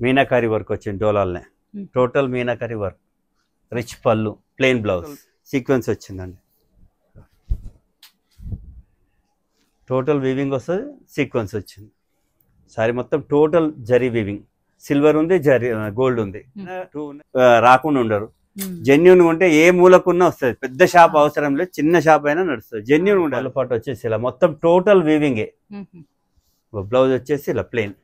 Meenakari work వచ్చింది డోలాలనే total meenakari work rich పళ్ళు plain blouse sequence వచ్చిందండి టోటల్ వీవింగ్ వస్తుంది సీక్వెన్స్ వచ్చింది సారీ మొత్తం టోటల్ జరీ వీవింగ్ సిల్వర్ ఉంది జరీ గోల్డ్ ఉంది రాకుండా ఉండరు జెన్యున్ ఉంటే ఏ మూలకున్నా వస్తుంది పెద్ద షాప్ అవసరం లేదు చిన్న షాప్ అయినా నడుస్తుంది జెన్యున్ ఉండాలి పాటు వచ్చేసి ఇలా మొత్తం టోటల్ వీవింగే బ్లౌజ్ వచ్చేసి ఇలా ప్లెయిన్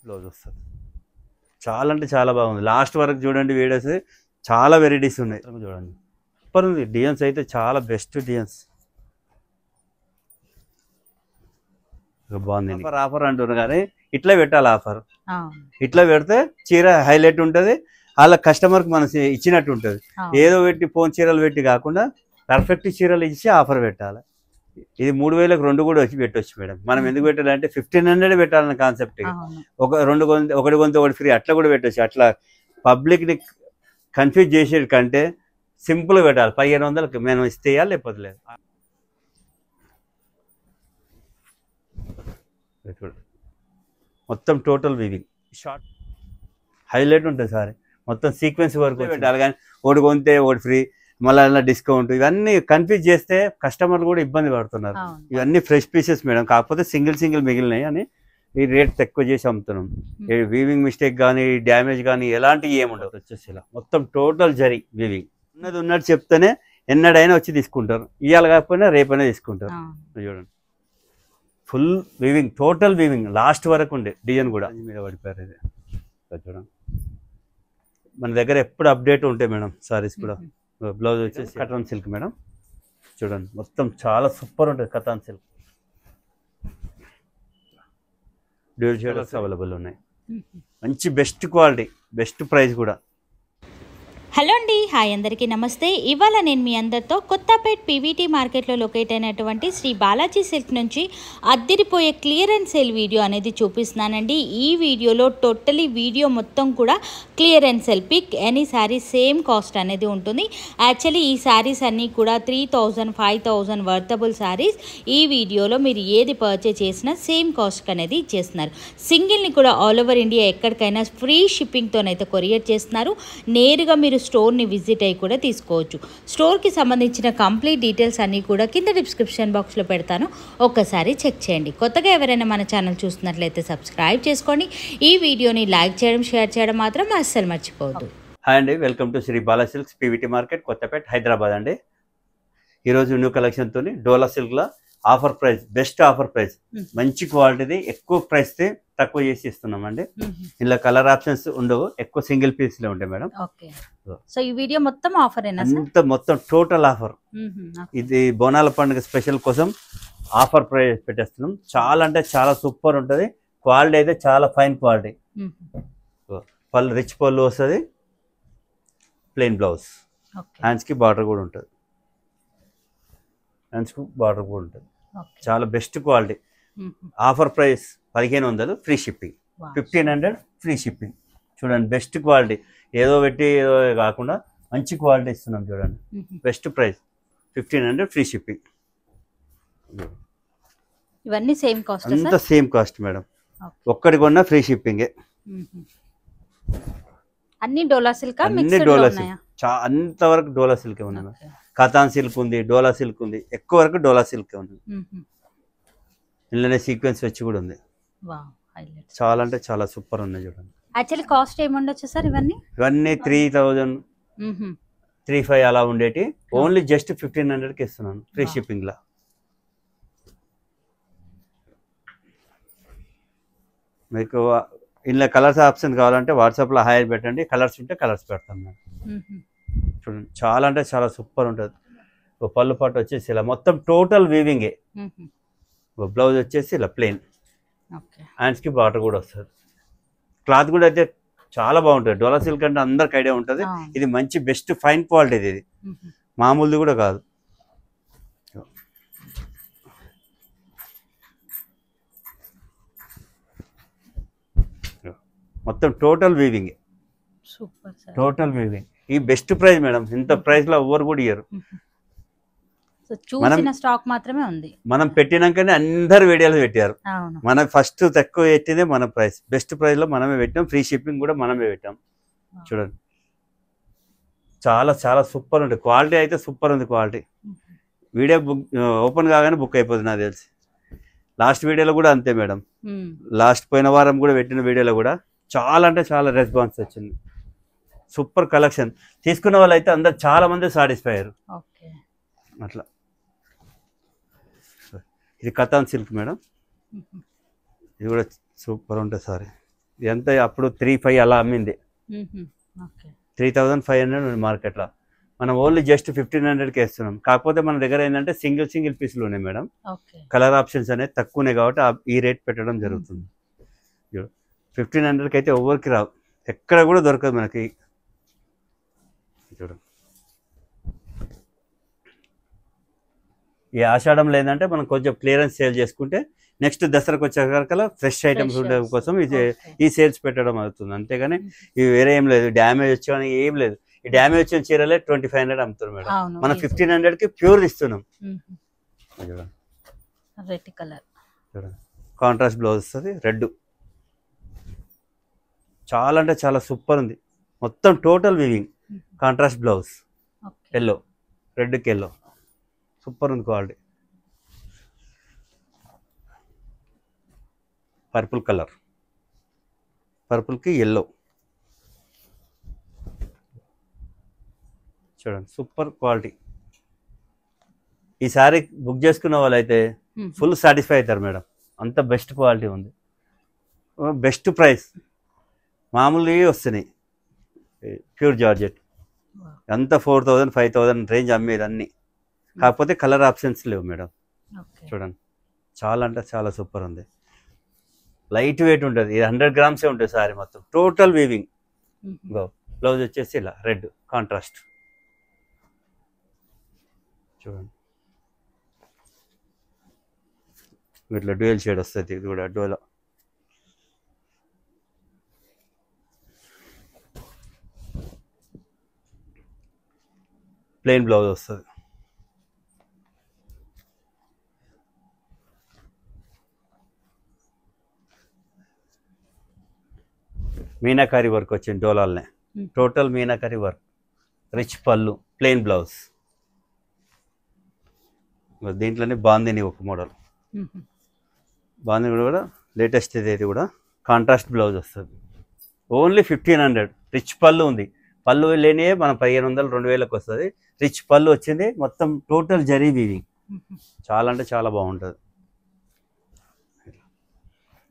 బ్లౌజ్ వస్తుంది చాలా అంటే చాలా బాగుంది లాస్ట్ వరకు చూడండి వీడియోస్ చాలా వెరైటీస్ ఉన్నాయి చూడండి సూపర్ ఉంది డిజైన్స్ అయితే చాలా బెస్ట్ డిజైన్స్ బాగుంది ఆఫర్ అంటున్నారు కానీ ఇట్లా పెట్టాలి ఆఫర్ ఇట్లా పెడితే చీర హైలైట్ ఉంటుంది వాళ్ళ కస్టమర్కి మనం ఇచ్చినట్టు ఉంటుంది ఏదో పెట్టి ఫోన్ చీరలు పెట్టి కాకుండా పర్ఫెక్ట్ చీరలు ఇచ్చి ఆఫర్ పెట్టాలి ఇది 3000కి 2 కూడా వచ్చి పెట్టవచ్చు మేడం మనం ఎందుకు పెట్టాలంటే 1500 పెట్టాలన్న కాన్సెప్ట్ ఒక 2 కొంత ఒకటి కొంత ఒకటి ఫ్రీ అట్లా కూడా పెట్టవచ్చు అట్లా పబ్లిక్ని కన్ఫ్యూజ్ చేసేది కంటే సింపుల్గా పెట్టాలి 1500కి మేము ఇస్తే లేకపోతే లేదు మొత్తం టోటల్ వీవింగ్ షార్ట్ హైలైట్ ఉంటుంది సారీ మొత్తం సీక్వెన్స్ వరకు పెట్టాలి కానీ ఒకటి కొంటే ఒకటి ఫ్రీ మళ్ళీ అలా డిస్కౌంట్ ఇవన్నీ కన్ఫ్యూజ్ చేస్తే కస్టమర్లు కూడా ఇబ్బంది పడుతున్నారు ఇవన్నీ ఫ్రెష్ పీసెస్ మేడం కాకపోతే సింగిల్ మిగిలినాయి అని ఈ రేట్ తక్కువ చేసి అమ్ముతున్నాం వీవింగ్ మిస్టేక్ కానీ డ్యామేజ్ కానీ ఎలాంటివి ఏముండదు వచ్చేసి ఇలా మొత్తం టోటల్ జరీ వీవింగ్ ఉన్నట్టు చెప్తేనే ఎన్నడైనా వచ్చి తీసుకుంటారు ఇవాళ కాకపోయినా రేపైనా తీసుకుంటారు చూడండి full weaving total weaving last వరకు ఉండే డిజైన్ కూడా మీద పడిపోయారు ఇది చూడండి మన దగ్గర ఎప్పుడు అప్డేట్ ఉంటాయి మేడం సారీస్ కూడా బ్లౌజ్ వచ్చేసి కటాన్ సిల్క్ మేడం చూడండి మొత్తం చాలా సూపర్ ఉంటుంది cotton silk dual shaders available ఉన్నాయి మంచి బెస్ట్ క్వాలిటీ బెస్ట్ ప్రైస్ కూడా హలో అండి హాయ్ అందరికీ నమస్తే ఇవాళ నేను మీ అందరితో కొత్తపేట్ పీవీటీ మార్కెట్లో లొకేట్ అయినటువంటి శ్రీ బాలాజీ సిల్క్ నుంచి అద్దిరిపోయే క్లియరెన్స్ సేల్ వీడియో అనేది చూపిస్తున్నానండి ఈ వీడియోలో టోటలీ వీడియో మొత్తం కూడా clearance sale pick any sari same cost అనేది ఉంటుంది యాక్చువల్లీ ఈ శారీస్ అన్నీ కూడా 3000 5000 వర్తబుల్ శారీస్ ఈ వీడియోలో మీరు ఏది పర్చేస్ చేసినా సేమ్ కాస్ట్ అనేది ఇచ్చేస్తున్నారు సింగిల్ని కూడా ఆల్ ఓవర్ ఇండియా ఎక్కడికైనా ఫ్రీ షిప్పింగ్తోనైతే కొరియర్ చేస్తున్నారు నేరుగా మీరు స్టోర్ని విజిట్ అయ్యి కూడా తీసుకోవచ్చు స్టోర్కి సంబంధించిన కంప్లీట్ డీటెయిల్స్ అన్నీ కూడా కింద డిస్క్రిప్షన్ బాక్స్లో పెడతాను ఒక్కసారి చెక్ చేయండి కొత్తగా ఎవరైనా మన ఛానల్ చూస్తున్నట్లయితే సబ్స్క్రైబ్ చేసుకోండి ఈ వీడియోని లైక్ చేయడం షేర్ చేయడం మాత్రం అస్సలు మర్చిపోవద్దు హాయ్ అండి welcome to Sri Bala silks PVT market Kothapet Hyderabad అండి ఈరోజు న్యూ కలెక్షన్తో డోలా సిల్క్లో offer price best offer price మంచి క్వాలిటీది ఎక్కువ ప్రైస్ తక్కువ చేసి ఇస్తున్నామండి ఇలా కలర్ ఆప్షన్స్ ఉండవు ఎక్కువ సింగిల్ పీస్లే ఉంటాయి మేడం సో ఈ వీడియో మొత్తం ఆఫర్ అంత మొత్తం టోటల్ ఆఫర్ ఇది బోనాల పండుగ స్పెషల్ కోసం ఆఫర్ ప్రైస్ పెట్టేస్తున్నాం చాలా అంటే చాలా సూపర్ ఉంటుంది క్వాలిటీ అయితే చాలా ఫైన్ క్వాలిటీ పళ్ళు రిచ్ పళ్ళు వస్తుంది ప్లెయిన్ బ్లౌజ్ హ్యాండ్స్కి బార్డర్ కూడా ఉంటుంది హ్యాండ్స్కి బార్డర్ కూడా ఉంటుంది చాలా best quality offer price 1500 free shipping 1500 free shipping చూడండి బెస్ట్ క్వాలిటీ ఏదో పెట్టి ఏదో కాకుండా మంచి క్వాలిటీ ఇస్తున్నాం చూడండి బెస్ట్ ప్రైస్ 1500 ఫ్రీ షిప్పింగ్ ఇవన్నీ సేమ్ కాస్ట్ అంతా సేమ్ కాస్ట్ మేడం ఒక్కటి కొన్నా ఫ్రీ షిప్పింగే అన్ని డోలా సిల్క్ అన్ని డోలా సిల్క్ అంతవరకు డోలా సిల్క్ ఉన్నాయి కతాన్ సిల్క్ ఉంది డోలా సిల్క్ ఉంది ఎక్కువ వరకు డోలా సిల్క్ ఉంది ఇందులోనే సీక్వెన్స్ వచ్చి కూడా ఉంది చాలా అంటే చాలా సూపర్ ఉన్నాయి చూడండి యాక్చువల్లీ కాస్ట్ ఏముండొచ్చు సార్ ఇవన్నీ 3000 35 అలా ఉండేటి ఓన్లీ జస్ట్ 1500కి ఇస్తున్నాను ఫ్రీ షిప్పింగ్ లా మీకు ఇందులో కలర్స్ ఆప్షన్ కావాలంటే వాట్సాప్లో హాయ్ పెట్టండి కలర్స్ ఉంటే కలర్స్ పెడతాం మేము చూడండి చాలా అంటే చాలా సూపర్ ఉంటుంది పళ్ళు పాటు వచ్చేసి ఇలా మొత్తం టోటల్ వీవింగే బ్లౌజ్ వచ్చేసి ఇలా ప్లెయిన్ హ్యాండ్స్కి బార్డర్ కూడా వస్తుంది క్లాత్ కూడా అయితే చాలా బాగుంటుంది డోలా సిల్క్ అంటే అందరికి ఐడియా ఉంటుంది ఇది మంచి బెస్ట్ ఫైన్ క్వాలిటీ ఇది మామూలుది కూడా కాదు మొత్తం టోటల్ వీవింగ్ టోటల్ వీవింగ్ ఈ బెస్ట్ ప్రైస్ మేడం ఇంత ప్రైస్లో ఎవరు కూడా ఇయ్యరు చూసిన స్టాక్ మాత్రమే ఉంది. మనం పెట్టినాకనే అందరు వీడియోలు పెట్టారు. అవును, మనం ఫస్ట్ తక్కువ పెట్టిందే మన ప్రైస్, బెస్ట్ ప్రైస్ లో మనమే పెట్టాం, ఫ్రీ షిప్పింగ్ కూడా మనమే పెట్టాం. చూడండి చాలా చాలా సూపర్ ఉంటుంది, క్వాలిటీ అయితే సూపర్ ఉంది. క్వాలిటీ వీడియో బుక్ ఓపెన్ కాగానే బుక్ అయిపోతుంది నాకు తెలిసి. లాస్ట్ వీడియోలో కూడా అంతే మేడం, లాస్ట్ పోయిన వారం కూడా పెట్టిన వీడియోలో కూడా చాలా అంటే చాలా రెస్పాన్స్ వచ్చింది. సూపర్ కలెక్షన్, తీసుకున్న వాళ్ళు అయితే అందరు చాలా మంది సాటిస్ఫై అయ్యారు. అట్లా ఇది కతాన్ సిల్క్ మేడం, ఇది కూడా సూపర్ ఉంటుంది సారీ. ఎంత అప్పుడు 3,500 అలా అమ్మింది, 3,500 మార్కెట్లో. మనం ఓన్లీ జస్ట్ 1,500కి వేస్తున్నాం. కాకపోతే మన దగ్గర ఏంటంటే సింగిల్ పీసులు ఉన్నాయి మేడం, కలర్ ఆప్షన్స్ అనేది తక్కువ ఉన్నాయి కాబట్టి ఈ రేట్ పెట్టడం జరుగుతుంది. 1,500కి అయితే ఎవరికి రావు, ఎక్కడ కూడా దొరకదు మనకి. చూడండి ఈ ఆషాఢంలో ఏంటంటే మనం కొంచెం క్లియరెన్స్ సేల్ చేసుకుంటే నెక్స్ట్ దసరాకు వచ్చేకల్లా ఫ్రెష్ ఐటమ్స్ ఉండడం కోసం ఈ సేల్స్ పెట్టడం అవుతుంది. అంతేగాని ఇవి వేరే ఏం లేదు, డ్యామేజ్ వచ్చామని ఏం లేదు. ఈ డ్యామేజ్ వచ్చిన చీరలే 2,500 అమ్ముతారు మేడం, మనం 1,500కి ప్యూర్ ఇస్తున్నాం. రెడ్ కలర్ చూడండి, కాంట్రాస్ట్ బ్లౌజ్ వస్తుంది, రెడ్ చాలా అంటే చాలా సూపర్ ఉంది. మొత్తం total weaving, contrast blouse, yellow, రెడ్కి ఎల్లో, సూపర్ ఉంది క్వాలిటీ. పర్పుల్ కలర్, పర్పుల్కి ఎల్లో, చూడండి సూపర్ క్వాలిటీ. ఈ సారీ బుక్ చేసుకున్న వాళ్ళైతే ఫుల్ సాటిస్ఫై అవుతారు మేడం, అంత బెస్ట్ క్వాలిటీ ఉంది, బెస్ట్ ప్రైస్. మామూలుగా వస్తున్నాయి ప్యూర్ జార్జెట్, అంతా 4,000 5,000 రేంజ్ అమ్మేది అన్నీ. కాకపోతే కలర్ ఆప్షన్స్ లేవు మేడం. చూడండి చాలా అంటే చాలా సూపర్ ఉంది, లైట్ వెయిట్ ఉంటుంది. ఇది 100 గ్రామ్సే ఉంటుంది సారీ మొత్తం, టోటల్ వీవింగ్. బ్లౌజ్ వచ్చేసి ఇలా రెడ్ కాంట్రాస్ట్. చూడండి ఇట్లా డ్యూయల్ షేడ్ వస్తుంది, ఇది కూడా డోలా. ప్లెయిన్ బ్లౌజ్ వస్తుంది. మీనాకారి వర్క్ వచ్చింది డోలాల్నే, టోటల్ మీనాకారి వర్క్, రిచ్ పళ్ళు, ప్లెయిన్ బ్లౌజ్. దీంట్లోనే బాందిని ఒక మోడల్, బాందిని కూడా లేటెస్ట్ ఇది కూడా కాంట్రాస్ట్ బ్లౌజ్ వస్తుంది. ఓన్లీ 1,500, రిచ్ పళ్ళు ఉంది. పళ్ళు లేని మనం 1,500 2,000కి వస్తుంది. రిచ్ పళ్ళు వచ్చింది, మొత్తం టోటల్ జరీ వీవింగ్, చాలా అంటే చాలా బాగుంటుంది.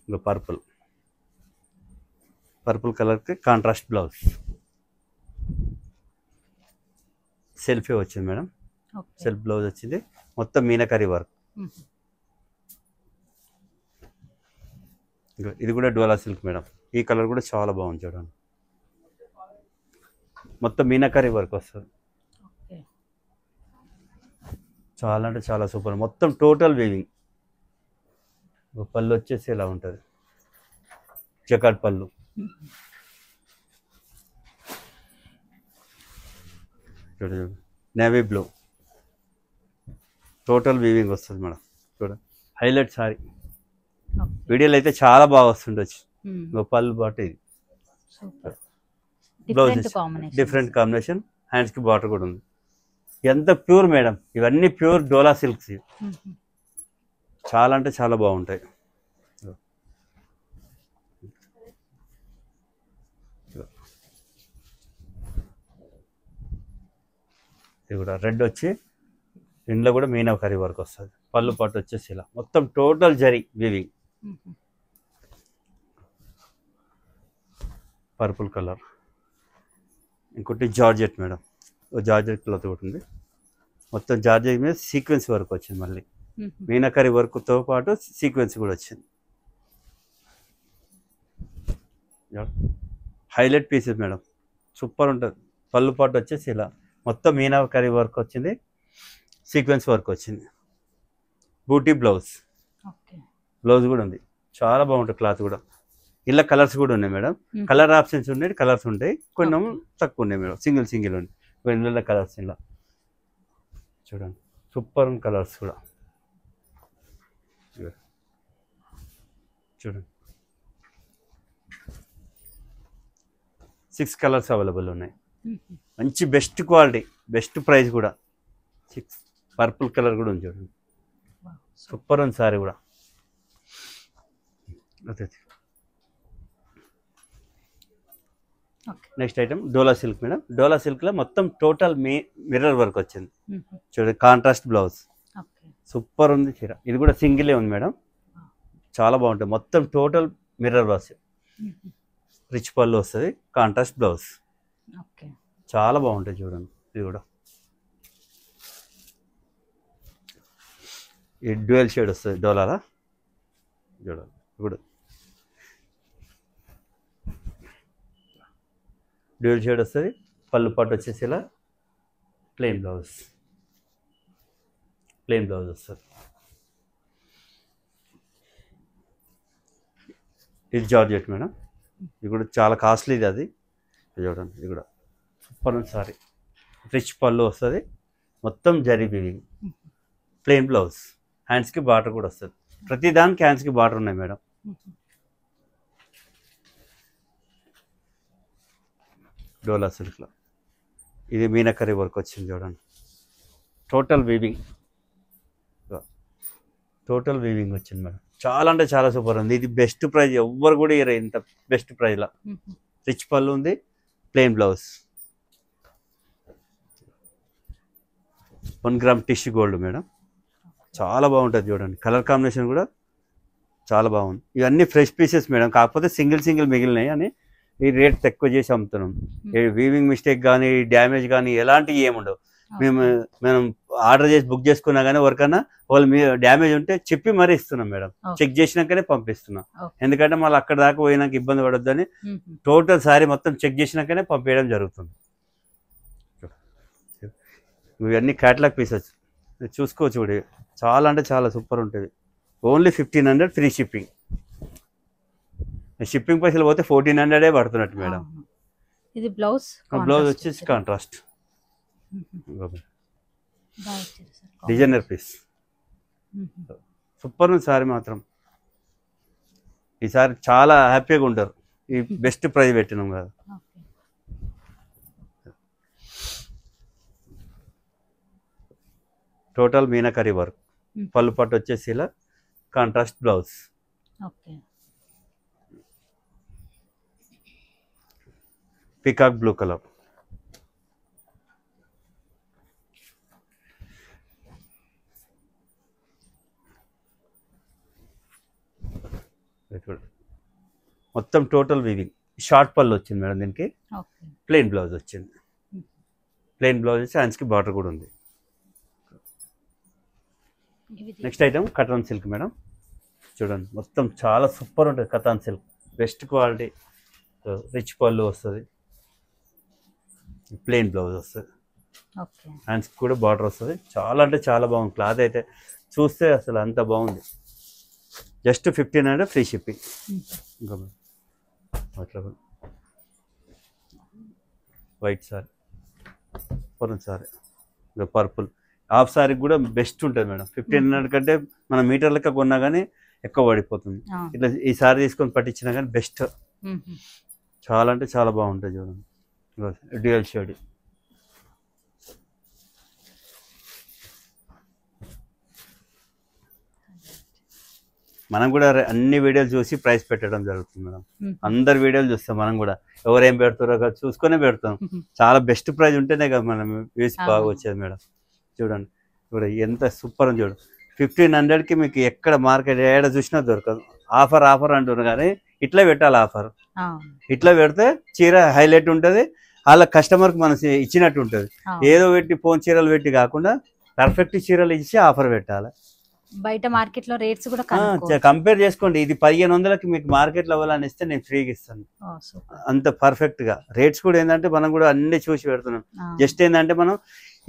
ఇంకా పర్పుల్ కలర్కి కాంట్రాస్ట్ బ్లౌజ్, సెల్ఫీ వచ్చింది మేడం, సెల్ఫ్ బ్లౌజ్ వచ్చింది, మొత్తం మీనాకరీ వర్క్. ఇది కూడా డోలా సిల్క్ మేడం, ఈ కలర్ కూడా చాలా బాగుంది చూడండి, మొత్తం మీనాకరీ వర్క్ వస్తుంది. చాలా అంటే చాలా సూపర్, మొత్తం టోటల్ వీవింగ్. పళ్ళు వచ్చేసి ఇలా ఉంటుంది, జకాట్ పళ్ళు. నేవీ బ్లూ, టోటల్ వీవింగ్ వస్తుంది మేడం. చూడండి హైలైట్ సారీ, వీడియోలో అయితే చాలా బాగా వస్తుండొచ్చు. పళ్ళు బాట, ఇది బ్లౌజ్ డిఫరెంట్ కాంబినేషన్, హ్యాండ్స్కి బాటర్ కూడా ఉంది. ఎంత ప్యూర్ మేడం, ఇవన్నీ ప్యూర్ డోలా సిల్క్స్, చాలా అంటే చాలా బాగుంటాయి. ఇది కూడా రెడ్ వచ్చి ఇందులో కూడా మీనాకరీ వర్క్ వస్తుంది. పళ్ళు పాటు వచ్చేసి ఇలా మొత్తం total zari weaving. Purple colour, ఇంకోటి జార్జెట్ మేడం, జార్జెట్ క్లాత్ ఒకటి ఉంది. మొత్తం జార్జెట్ మీద సీక్వెన్స్ వర్క్ వచ్చింది, మళ్ళీ మీనాకరీ వర్క్తో పాటు సీక్వెన్స్ కూడా వచ్చింది. హైలైట్ పీసెస్ మేడం, సూపర్ ఉంటుంది. పళ్ళు పాటు వచ్చేసి ఇలా మొత్తం మీనాకరీ వర్క్ వచ్చింది, సీక్వెన్స్ వర్క్ వచ్చింది. బూటీ బ్లౌజ్, బ్లౌజ్ కూడా ఉంది, చాలా బాగుంటుంది క్లాత్ కూడా. ఇలా కలర్స్ కూడా ఉన్నాయి మేడం, కలర్ ఆప్షన్స్ ఉన్నాయి, కలర్స్ ఉంటాయి, కొన్ని తక్కువ ఉన్నాయి మేడం, సింగిల్ ఉంది కొన్ని కలర్స్. ఇలా చూడండి సూపర్ కలర్స్ కూడా చూడండి 6 కలర్స్ అవైలబుల్ ఉన్నాయి. మంచి బెస్ట్ క్వాలిటీ, బెస్ట్ ప్రైస్ కూడా. 6 పర్పుల్ కలర్ కూడా ఉంది చూడండి, సూపర్ ఉంది సారీ కూడా. నెక్స్ట్ ఐటమ్ డోలా సిల్క్ మేడం. డోలా సిల్క్లో మొత్తం టోటల్ మిర్రర్ వర్క్ వచ్చింది చూడండి, కాంట్రాస్ట్ బ్లౌజ్, సూపర్ ఉంది చీర. ఇది కూడా సింగిలే ఉంది మేడం, చాలా బాగుంటుంది. మొత్తం టోటల్ మిర్రర్ వర్క్, రిచ్ పళ్ళు వస్తుంది, కాంట్రాస్ట్ బ్లౌజ్, చాలా బాగుంటుంది చూడండి. ఇది కూడా ఈ డ్యూయల్ షేడ్ వస్తుంది డోలాలా చూడండి. ఇప్పుడు డ్యూయల్ షేడ్ వస్తుంది, పళ్ళు పాటు వచ్చేసి ఇలా ప్లెయిన్ బ్లౌజ్ వస్తుంది. ఇది జార్జెట్ మేడం, ఇది కూడా చాలా కాస్ట్లీది. అది చూడండి, ఇది కూడా సూపర్ ఉంది సారీ. రిచ్ పళ్ళు వస్తుంది, మొత్తం జరీ వీవింగ్, ప్లెయిన్ బ్లౌజ్, హ్యాండ్స్కి బార్డర్ కూడా వస్తుంది. ప్రతి దానికి హ్యాండ్స్కి బార్డర్ ఉన్నాయి మేడం. డోలా సిల్క్లో ఇది మీనకరీ వర్క్ వచ్చింది చూడండి, టోటల్ వీవింగ్ వచ్చింది మేడం. చాలా అంటే చాలా సూపర్ ఉంది. ఇది బెస్ట్ ప్రైజ్, ఎవ్వరు కూడా ఇయర్ ఇంత బెస్ట్ ప్రైజ్లో. రిచ్ పళ్ళు ఉంది, plain blouse, 1 gram tissue gold madam, చాలా బాగుంటుంది చూడండి. కలర్ కాంబినేషన్ కూడా చాలా బాగుంది. ఇవన్నీ ఫ్రెష్ పీసెస్ మేడం, కాకపోతే సింగిల్ మిగిలినాయి అని ఈ రేట్ తక్కువ చేసి అమ్ముతున్నాం. వీవింగ్ మిస్టేక్ కానీ డ్యామేజ్ కానీ ఎలాంటివి ఏముండవు. మనం ఆర్డర్ చేసి బుక్ చేసుకున్నా కానీ ఎవరికైనా వాళ్ళు డ్యామేజ్ ఉంటే చెప్పి మరీ ఇస్తున్నాం మేడం, చెక్ చేసినాకనే పంపిస్తున్నాం. ఎందుకంటే మళ్ళీ అక్కడ దాకా పోయినాక ఇబ్బంది పడొద్దని టోటల్ సారీ మొత్తం చెక్ చేసినాకనే పంపించడం జరుగుతుంది. ఇవన్నీ క్యాటలాగ్ పీసెస్ చూసుకోవచ్చు చూడు, చాలా అంటే చాలా సూపర్ ఉంటుంది. Only 1500 free shipping. షిప్పింగ్ పైసలు పోతే 1400 పడుతున్నట్టు మేడం. ఇది బ్లౌజ్ వచ్చేసి కాంట్రాస్ట్ డిజైనర్ పీస్, సూపర్ ఉంది సారీ మాత్రం. ఈసారి చాలా హ్యాపీగా ఉంటారు, ఈ బెస్ట్ ప్రైజ్ పెట్టినాం కదా. టోటల్ మీనకరీ వర్క్, పళ్ళు పట్టు వచ్చేసి ఇలా contrast blouse, peacock blue colour. మొత్తం టోటల్ వీవింగ్, షార్ట్ పళ్ళు వచ్చింది మేడం. దీనికి ప్లెయిన్ బ్లౌజ్ వచ్చింది, ప్లెయిన్ బ్లౌజ్ వచ్చి హ్యాండ్స్కి బార్డర్ కూడా ఉంది. Next item cotton silk madam, చూడండి మొత్తం చాలా సూపర్ ఉంటుంది. Cotton silk best quality, rich పళ్ళు వస్తుంది, ప్లెయిన్ బ్లౌజ్ వస్తుంది, హ్యాండ్స్కి కూడా బార్డర్ వస్తుంది. చాలా అంటే చాలా బాగుంది. క్లాత్ అయితే చూస్తే అసలు అంత బాగుంది. Just 1500 free shipping. ఇంకా వైట్ సారీ, సారీ ఇంకా పర్పుల్ హాఫ్ సారీ కూడా బెస్ట్ ఉంటుంది మేడం. 1500 కంటే మన మీటర్ లెక్క కొన్నా కానీ ఎక్కువ పడిపోతుంది. ఇట్లా ఈ సారీ తీసుకొని పట్టించినా కానీ బెస్ట్, చాలా అంటే చాలా బాగుంటుంది చూడండి. డ్యూయల్ షేడ్, మనం కూడా అన్ని వీడియోలు చూసి ప్రైస్ పెట్టడం జరుగుతుంది మేడం. అందరు వీడియోలు చూస్తాం మనం కూడా, ఎవరేం పెడతారో కదా చూసుకునే పెడతాం. చాలా బెస్ట్ ప్రైస్ ఉంటేనే కదా మనం వ్యూస్ బాగా వచ్చేది మేడం. చూడండి ఇప్పుడు ఎంత సూపర్ అని చూడండి. 1500కి మీకు ఎక్కడ మార్కెట్ ఏడ చూసినా దొరకదు. ఆఫర్ అంటున్నారు కానీ ఇట్లా పెట్టాలి ఆఫర్. ఇట్లా పెడితే చీర హైలైట్ ఉంటుంది, వాళ్ళ కస్టమర్కి మనం ఇచ్చినట్టు ఉంటుంది. ఏదో పెట్టి ఫోన్ చీరలు పెట్టి కాకుండా పర్ఫెక్ట్ చీరలు ఇచ్చి ఆఫర్ పెట్టాలి. బయట మార్కెట్ లో రేట్స్ కూడా కంపేర్ చేసుకోండి. ఇది 1500కి మీకు మార్కెట్ లో అవ్వాలని ఇస్తే నేను ఫ్రీగా ఇస్తాను. అంత పర్ఫెక్ట్ గా రేట్స్ కూడా ఏంటంటే మనం కూడా అన్ని చూసి పెడుతున్నాం. జస్ట్ ఏంటంటే మనం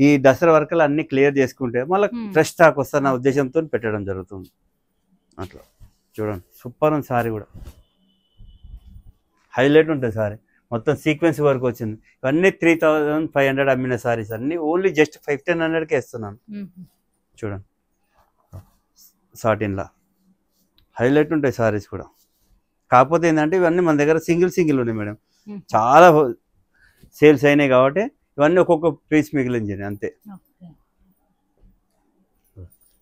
ఈ దసరా వరకు అన్ని క్లియర్ చేసుకుంటే మళ్ళీ ఫ్రెష్ స్టాక్ వస్తున్న ఉద్దేశంతో పెట్టడం జరుగుతుంది. అట్లా చూడండి సూపర్ ఉంది సారీ కూడా, హైలైట్ ఉంటుంది సారీ. మొత్తం సీక్వెన్స్ వర్క్ వచ్చింది. ఇవన్నీ 3500 అమ్మిన సారీస్ అన్ని ఓన్లీ జస్ట్ 1500కే ఇస్తున్నాను. చూడండి సాటిన్లా హైలైట్ ఉంటాయి సారీస్ కూడా. కాకపోతే ఏంటంటే ఇవన్నీ మన దగ్గర సింగిల్ ఉన్నాయి మేడం, చాలా సేల్స్ అయినాయి కాబట్టి ఇవన్నీ ఒక్కొక్క పీస్ మిగిలింది అంతే.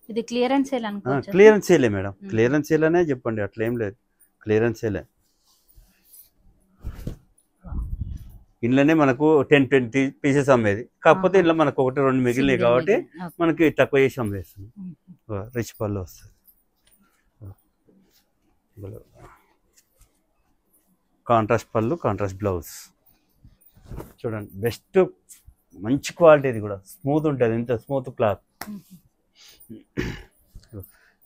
ఇది క్లియరెన్స్ సేల్ అనుకోవచ్చు. క్లియరెన్స్ సేలే మేడం, క్లియరెన్స్ సేల్ అనే చెప్పండి, అట్లా ఏం లేదు, క్లియరెన్స్ సేలే. ఇంట్లోనే మనకు 10-20 పీసెస్ అమ్మేది, కాకపోతే ఇంట్లో మనకు 1-2 మిగిలినాయి కాబట్టి మనకి తక్కువ చేసి అమ్మేస్తున్నాం. రిచ్ పళ్ళు వస్తుంది, కాంట్రాస్ట్ పళ్ళు, కాంట్రాస్ట్ బ్లౌజ్. చూడండి బెస్ట్, మంచి క్వాలిటీ, ఇది కూడా స్మూత్ ఉంటుంది, ఇంత స్మూత్ క్లాత్.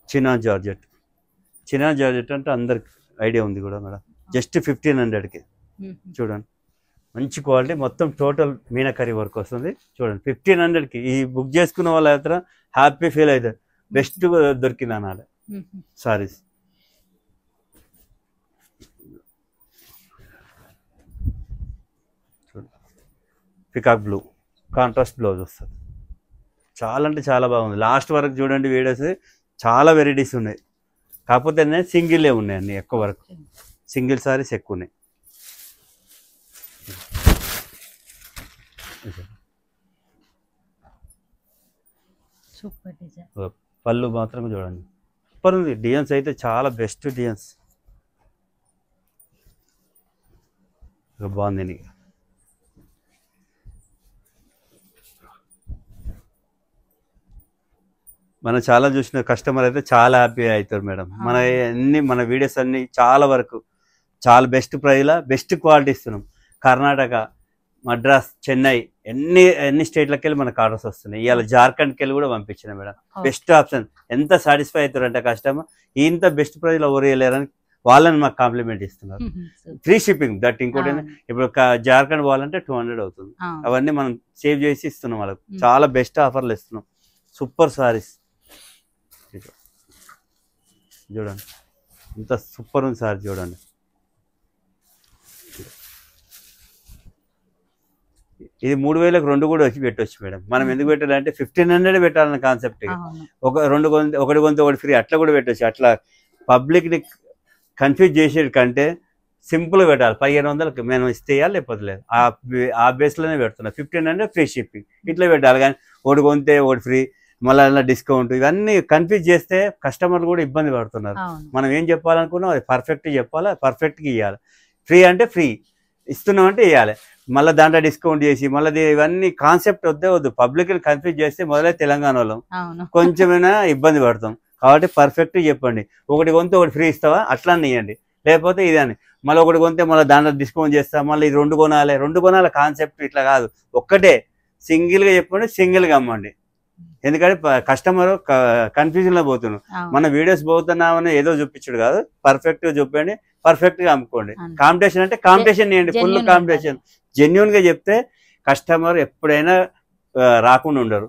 చినా జార్జెట్ అంటే అందరికి ఐడియా ఉంది కూడా మేడం, జస్ట్ 1500కి. చూడండి మంచి క్వాలిటీ, మొత్తం టోటల్ మీనాకరీ వర్క్ వస్తుంది. చూడండి 1500కి ఈ బుక్ చేసుకున్న వాళ్ళ మాత్రం హ్యాపీ ఫీల్ అవుతారు, బెస్ట్ దొరికింది అనాలి saris. Peacock blue contrast blouse వస్తుంది, చాలా అంటే చాలా బాగుంది. లాస్ట్ వరకు చూడండి వీడియోస్, చాలా వెరైటీస్ ఉన్నాయి, కాకపోతే సింగిలే ఉన్నాయి అన్ని, ఎక్కువ వరకు సింగిల్ సారీస్ ఎక్కువ ఉన్నాయి. పళ్ళు మాత్రం చూడండి సూపర్ ఉంది, డిజైన్స్ అయితే చాలా బెస్ట్ డిజైన్స్, బాగుంది. మనం చాలా చూసిన కస్టమర్ అయితే చాలా హ్యాపీ అవుతారు మేడం. మన వీడియోస్ అన్ని చాలా వరకు చాలా బెస్ట్ ప్రైస్లో బెస్ట్ క్వాలిటీ ఇస్తున్నాం. కర్ణాటక, మద్రాస్, చెన్నై ఎన్ని స్టేట్లకి వెళ్ళి మనకు ఆర్డర్స్ వస్తున్నాయి. ఇవాళ జార్ఖండ్కి వెళ్ళి కూడా పంపించిన మేడం. బెస్ట్ ఆప్షన్, ఎంత సాటిస్ఫై అవుతారు అంటే కస్టమర్, ఇంత బెస్ట్ ప్రైస్లో ఎవరు వెళ్ళారని వాళ్ళని మాకు కాంప్లిమెంట్ ఇస్తున్నారు. Free shipping that. ఇంకోటి ఇప్పుడు జార్ఖండ్ పోవాలంటే 200 అవుతుంది. అవన్నీ మనం సేవ్ చేసి ఇస్తున్నాం వాళ్ళకు, చాలా బెస్ట్ ఆఫర్లు ఇస్తున్నాం. సూపర్ సారీస్ చూడండి, ఇంత సూపర్ ఉంది సారీ చూడండి. ఇది 3000కి 2 కూడా వచ్చి పెట్టవచ్చు మేడం. మనం ఎందుకు పెట్టాలంటే 1500 పెట్టాలన్న కాన్సెప్ట్. ఒకటి కొంత ఒకటి ఫ్రీ అట్లా కూడా పెట్టవచ్చు. అట్లా పబ్లిక్ని కన్ఫ్యూజ్ చేసేది కంటే సింపుల్గా పెట్టాలి. 1500కి మేము ఇస్తే లేకపోతే లేదు, ఆ బేస్లోనే పెడుతున్నా. 1500 ఫ్రీ షిప్పింగ్ ఇట్లా పెట్టాలి. కానీ ఒకటి కొంతే ఒకటి ఫ్రీ, మళ్ళీ డిస్కౌంట్, ఇవన్నీ కన్ఫ్యూజ్ చేస్తే కస్టమర్లు కూడా ఇబ్బంది పడుతున్నారు. మనం ఏం చెప్పాలనుకున్నాం అది పర్ఫెక్ట్గా చెప్పాలి, పర్ఫెక్ట్గా ఇవ్వాలి. ఫ్రీ అంటే ఫ్రీ ఇస్తున్నాం అంటే ఇవ్వాలి, మళ్ళీ దాంట్లో డిస్కౌంట్ చేసి మళ్ళీ ఇవన్నీ కాన్సెప్ట్ వద్దు. పబ్లిక్ కన్ఫ్యూజ్ చేస్తే మొదలై తెలంగాణ వాళ్ళం కొంచెమైనా ఇబ్బంది పడతాం. కాబట్టి పర్ఫెక్ట్గా చెప్పండి. ఒకటి కొంటే ఒకటి ఫ్రీ ఇస్తావా అట్లా ఇవ్వండి, లేకపోతే ఇదని మళ్ళీ ఒకటి కొంటే మళ్ళీ దాంట్లో డిస్కౌంట్ చేస్తా, మళ్ళీ ఇది 2 కొనాలి కాన్సెప్ట్ ఇట్లా కాదు. ఒక్కటే సింగిల్గా చెప్పండి, సింగిల్గా అమ్మండి. ఎందుకంటే కస్టమర్ కన్ఫ్యూజన్లో పోతున్నాడు. మన వీడియోస్ పోతున్నామని ఏదో చూపించడు కాదు, పర్ఫెక్ట్గా చెప్పండి, పర్ఫెక్ట్గా అమ్ముకోండి. కాంపిటీషన్ అంటే కాంపిటీషన్ చేయండి, ఫుల్ కాంపిటీషన్. జెన్యున్గా చెప్తే కస్టమర్ ఎప్పుడైనా రాకుండా ఉండరు.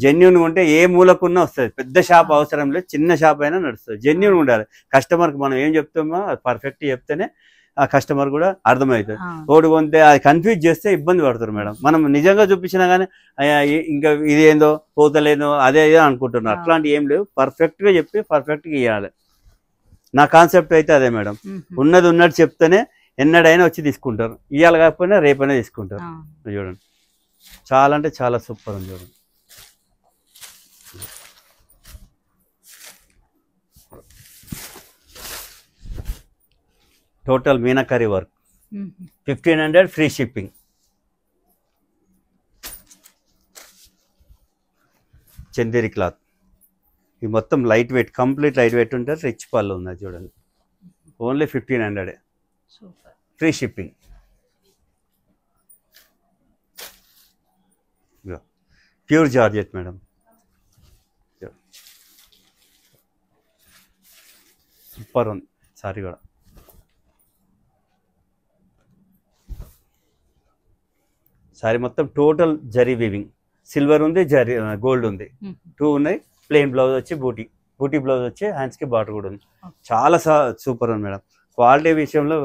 జెన్యున్గా ఉంటే ఏ మూలకున్నా వస్తుంది. పెద్ద షాప్ అవసరం లేదు, చిన్న షాప్ అయినా నడుస్తుంది. జెన్యున్గా ఉండాలి. కస్టమర్కి మనం ఏం చెప్తామో అది పర్ఫెక్ట్ చెప్తేనే ఆ కస్టమర్ కూడా అర్థమవుతుంది. ఒకటి కొంటే అది కన్ఫ్యూజ్ చేస్తే ఇబ్బంది పడతారు మేడం. మనం నిజంగా చూపించినా కానీ ఇంకా ఇది ఏందో పోతలేదో అదే అనుకుంటున్నారు. అట్లాంటి ఏం లేవు, పర్ఫెక్ట్గా చెప్పి పర్ఫెక్ట్గా ఇవ్వాలి. నా కాన్సెప్ట్ అయితే అదే మేడం. ఉన్నది ఉన్నట్టు చెప్తేనే ఎన్నడైనా వచ్చి తీసుకుంటారు. ఇవాళ కాకపోయినా రేపైనా తీసుకుంటారు. చూడండి చాలా అంటే చాలా సూపర్ ఉంది. చూడండి total meenakari work, 1500 free shipping. Chanderi cloth, ఇది మొత్తం light weight, complete light weight ఉంటుంది. రిచ్ పళ్ళు ఉన్నది చూడండి. Only 1500 free shipping. Pure georgette madam, super ఉంది సారీ కూడా. సారీ మొత్తం టోటల్ జరీ వీవింగ్, సిల్వర్ ఉంది, జరీ గోల్డ్ ఉంది, 2 ఉన్నాయి. ప్లెయిన్ బ్లౌజ్ వచ్చి బూటీ బ్లౌజ్ వచ్చి హ్యాండ్స్కి బాటర్ కూడా ఉంది. చాలా సూపర్ ఉంది మేడం. క్వాలిటీ విషయంలో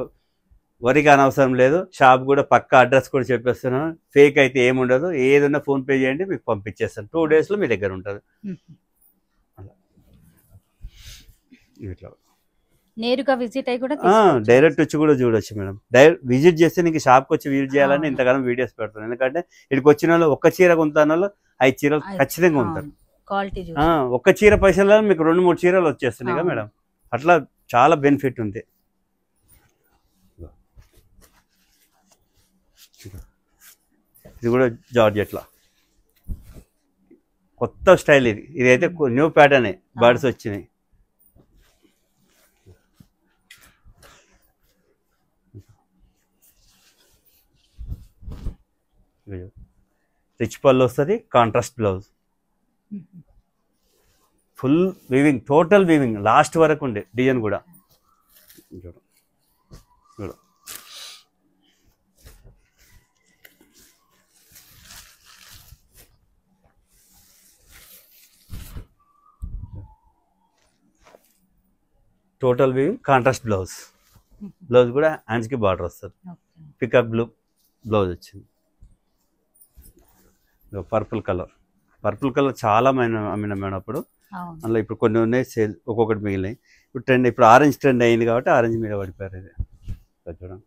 వరికి అనవసరం లేదు. షాప్ కూడా పక్క అడ్రస్ కూడా చెప్పేస్తున్నాను. ఫేక్ అయితే ఏముండదు. ఏదన్నా ఫోన్పే చేయండి, మీకు పంపించేస్తాను. 2 డేస్లో మీ దగ్గర ఉంటుంది. ఇట్లా నేరుగా విజిట్ అయ్యి కూడా డైరెక్ట్ వచ్చి కూడా చూడొచ్చు మేడం. డైరెక్ట్ విజిట్ చేస్తే నీకు షాప్కి వచ్చి విజిట్ చేయాలని ఇంతకాలం వీడియోస్ పెడతాను. ఎందుకంటే ఇక్కడికి వచ్చిన వాళ్ళు ఒక్క చీర కొంటాను, 5 చీరలు ఖచ్చితంగా ఉంటారు. క్వాలిటీ ఒక్క చీర పైసలు మీకు 2-3 చీరలు వచ్చేస్తున్నాయి కదా మేడం. అట్లా చాలా బెనిఫిట్ ఉంది. ఇది కూడా జార్జెట్లా కొత్త స్టైల్. ఇదైతే న్యూ ప్యాటర్న్, బర్డ్స్ వచ్చినాయి. రిచ్ పళ్ళు వస్తుంది, contrast blouse, full weaving, total weaving last వరకు ఉండే డిజైన్ కూడా. Total weaving, contrast blouse. Blouse కూడా హ్యాండ్స్కి బార్డర్ వస్తుంది. పికప్ బ్లూ బ్లౌజ్ వచ్చింది. పర్పుల్ కలర్ చాలా అమ్మిన మేడం అప్పుడు. అందులో ఇప్పుడు కొన్ని ఉన్నాయి సేల్, ఒక్కొక్కటి మిగిలినాయి. ఇప్పుడు ట్రెండ్, ఇప్పుడు ఆరెంజ్ ట్రెండ్ అయింది కాబట్టి ఆరెంజ్ మీద పడిపోయారు. ఇది చూడండి,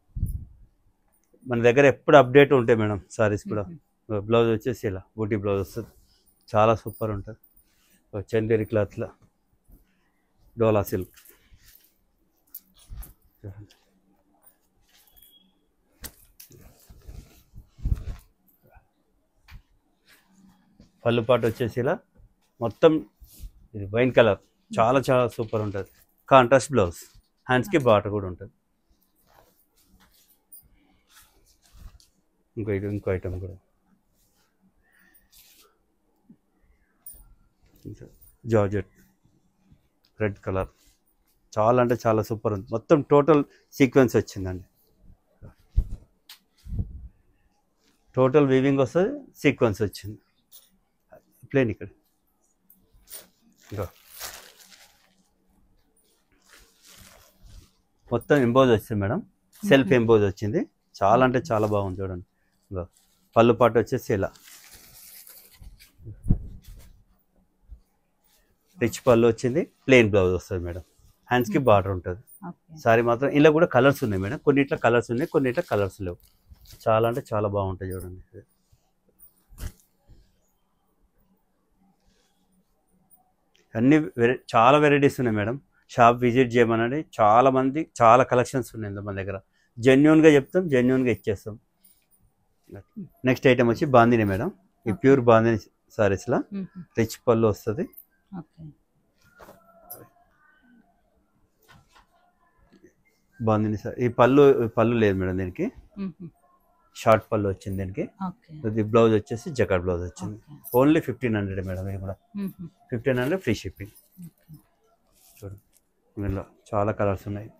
మన దగ్గర ఎప్పుడు అప్డేట్ ఉంటాయి మేడం సారీస్ కూడా. బ్లౌజ్ వచ్చేసి ఇలా బూటీ బ్లౌజ్ వస్తుంది, చాలా సూపర్ ఉంటుంది. చందేరి క్లాత్లో డోలా సిల్క్. పళ్ళు పాటు వచ్చేసి ఇలా మొత్తం ఇది వైన్ కలర్, చాలా చాలా సూపర్ ఉంటుంది. కాంట్రాస్ట్ బ్లౌజ్, హ్యాండ్స్కి బార్డర్ కూడా ఉంటుంది. ఇంకో ఐటమ్ కూడా జార్జెట్ రెడ్ కలర్, చాలా అంటే చాలా సూపర్ ఉంది. మొత్తం టోటల్ సీక్వెన్స్ వచ్చిందండి. టోటల్ వీవింగ్ వస్తుంది, సీక్వెన్స్ వచ్చింది. ప్లేన్ ఇక్కడ మొత్తం ఎంబోజ్ వచ్చింది మేడం, సెల్ఫ్ ఎంబోజ్ వచ్చింది. చాలా అంటే చాలా బాగుంది చూడండి. పళ్ళు పాటు వచ్చేసి ఇలా రిచ్ పళ్ళు వచ్చింది, ప్లెయిన్ బ్లౌజ్ వస్తుంది మేడం. హ్యాండ్స్కి బార్డర్ ఉంటుంది. సారీ మాత్రం ఇలా కూడా కలర్స్ ఉన్నాయి మేడం. కొన్నిట్లో కలర్స్ ఉన్నాయి, కొన్నిట్లో కలర్స్ లేవు. చాలా అంటే చాలా బాగుంటాయి చూడండి. అన్ని చాలా వెరైటీస్ ఉన్నాయి మేడం. షాప్ విజిట్ చేయమనండి. చాలా మంది చాలా కలెక్షన్స్ ఉన్నాయి మన దగ్గర. జెన్యున్గా చెప్తాం, జెన్యున్గా ఇచ్చేస్తాం. నెక్స్ట్ ఐటమ్ వచ్చి బాందిని మేడం. ఈ ప్యూర్ బాందిని సారీస్లో రిచ్ పళ్ళు వస్తుంది. బాందిని సారీ, ఈ పళ్ళు లేదు మేడం దీనికి, షార్ట్ పళ్ళు వచ్చింది దీనికి. ఇది బ్లౌజ్ వచ్చేసి జకార్డ్ బ్లౌజ్ వచ్చింది. Only 1500 madam. ఇది కూడా 1500 ఫ్రీ షిప్పింగ్. చూడండి ఇందులో చాలా కలర్స్ ఉన్నాయి.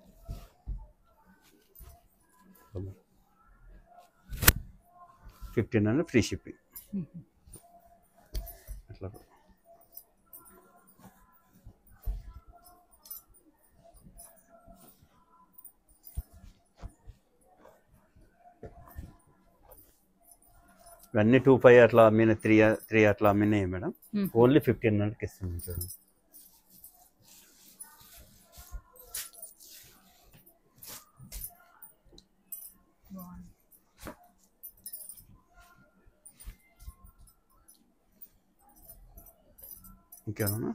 1500 ఫ్రీ షిప్పింగ్. అట్లా ఇవన్నీ 25 అట్లా అమ్మిన, 3 అట్లా అమ్మినాయి మేడం. ఓన్లీ 1500కి ఇస్తుంది చూడండి. ఇంకేమన్నా